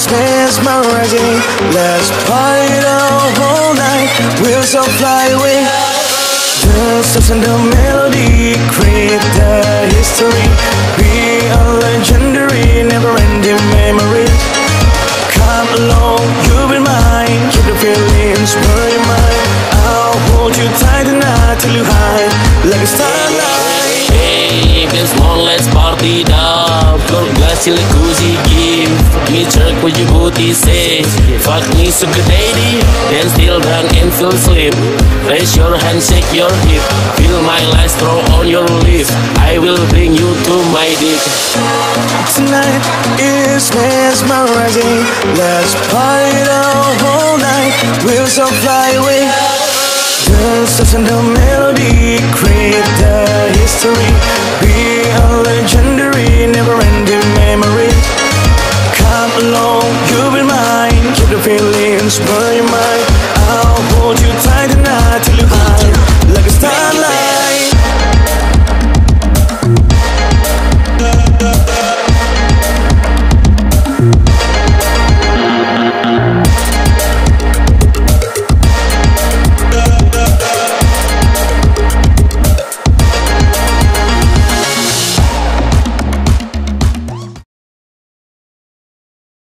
is mesmerizing. Let's party the whole night. We'll so fly away. The steps and the melody create the history. We are legendary, never-ending memories. Come along, you'll be mine. Keep the feelings burning mine. I'll hold you tight tonight till you hide like a starlight. Hey, this morning let's party down. Your glass till cozy give me jerk with your booty say. Fuck me sugar daddy, then still drunk and feel sleep. Raise your hand, shake your hip. Feel my lights throw on your lips. I will bring you to my dick. Tonight is mesmerizing. Let's party the whole night. We'll so fly away. The steps and the melody